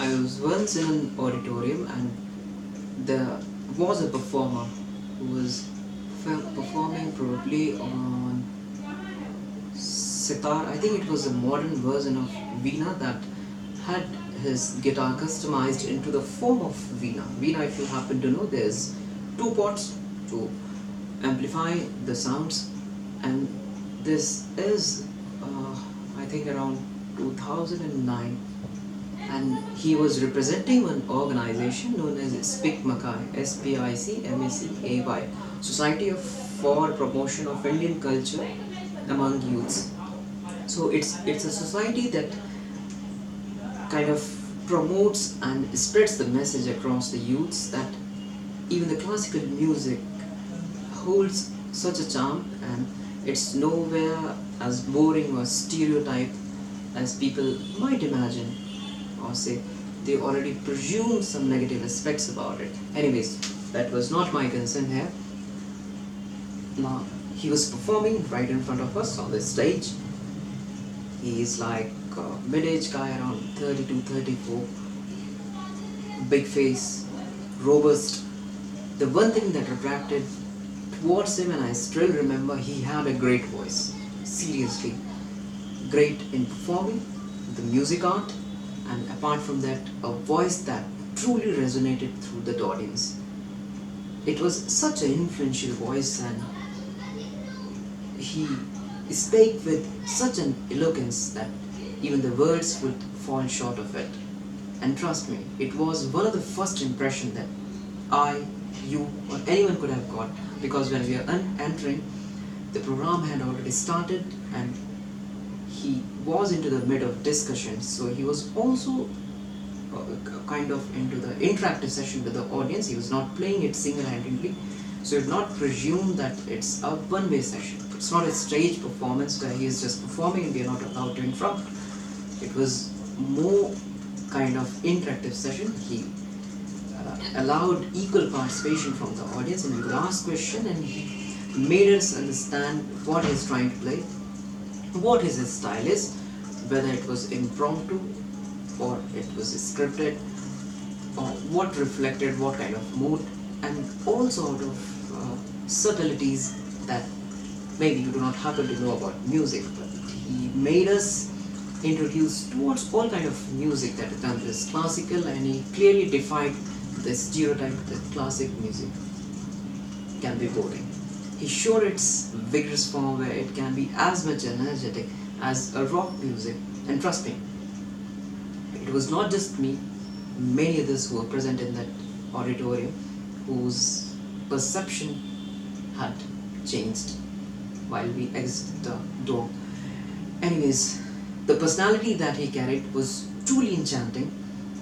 I was once in an auditorium and there was a performer who was performing probably on sitar. I think it was a modern version of Veena that had his guitar customized into the form of Veena. Veena, if you happen to know, there's two pots to amplify the sounds, and this is, I think, around 2009, and he was representing an organization known as SPIC-MACAY, SPIC-MACAY, Society for Promotion of Indian Culture among Youths. So it's a society that kind of promotes and spreads the message across the youths that even the classical music holds such a charm, and it's nowhere as boring or stereotyped as people might imagine, or say they already presume some negative aspects about it. Anyways, that was not my concern here. Now, he was performing right in front of us on the stage. He is like a mid-aged guy, around 32, 34, big face, robust. The one thing that attracted towards him, and I still remember, he had a great voice. Seriously, great in performing, the music art, and apart from that, a voice that truly resonated through the audience. It was such an influential voice, and he spake with such an eloquence that even the words would fall short of it. And trust me, it was one of the first impressions that I, you, or anyone could have got, because when we were entering, the program had already started and he was into the mid of discussion, so he was also kind of into the interactive session with the audience. He was not playing it single-handedly, so you would not presume that it's a one-way session. It's not a stage performance where he is just performing and we are not allowed to interrupt. It was more kind of interactive session. He allowed equal participation from the audience, and we could ask questions, and he made us understand what he is trying to play, what his style is, whether it was impromptu or it was scripted, or what reflected what kind of mood, and all sort of subtleties that maybe you do not happen to know about music. But he made us introduce towards all kind of music that is classical, and he clearly defined the stereotype that classic music can be boring. He showed its vigorous form where it can be as much energetic as a rock music, and trust me, it was not just me, many others who were present in that auditorium whose perception had changed while we exited the door. Anyways, the personality that he carried was truly enchanting,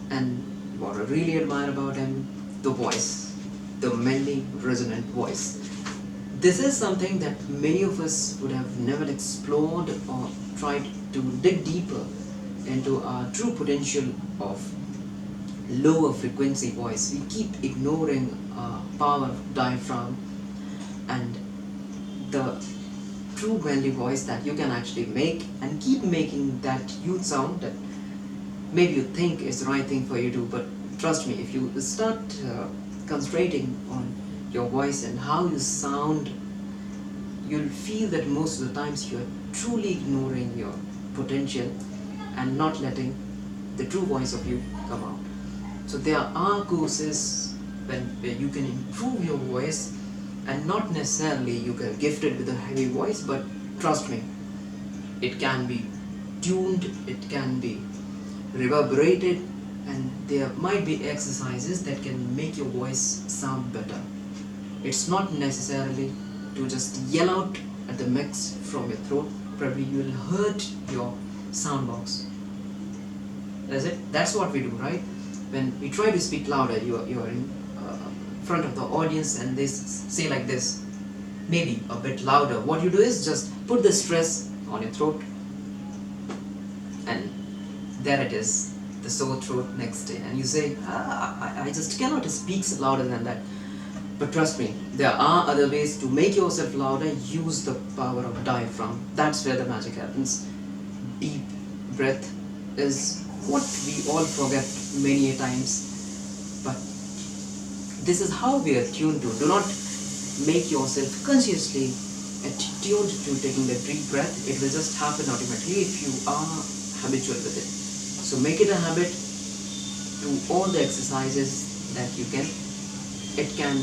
and what I really admire about him, the voice, the manly resonant voice. This is something that many of us would have never explored or tried to dig deeper into our true potential of lower frequency voice. We keep ignoring our power of diaphragm and the true manly voice that you can actually make, and keep making that youth sound that maybe you think is the right thing for you to do. But trust me, if you start concentrating on your voice and how you sound, you'll feel that most of the times you're truly ignoring your potential and not letting the true voice of you come out. So there are courses where you can improve your voice, and not necessarily you get gifted with a heavy voice, but trust me, it can be tuned, it can be reverberated, and there might be exercises that can make your voice sound better. It's not necessarily to just yell out at the mix from your throat. Probably you will hurt your sound box. That's what we do, right? When we try to speak louder, you are in front of the audience and they say like this, maybe a bit louder. What you do is just put the stress on your throat, and there it is, the sore throat next day, and you say, I just cannot speak louder than that. But trust me, there are other ways to make yourself louder. Use the power of diaphragm. That's where the magic happens. Deep breath is what we all forget many a times. But this is how we are tuned to. Do not make yourself consciously attuned to taking a deep breath. It will just happen automatically if you are habitual with it. So make it a habit. Do all the exercises that you can. It can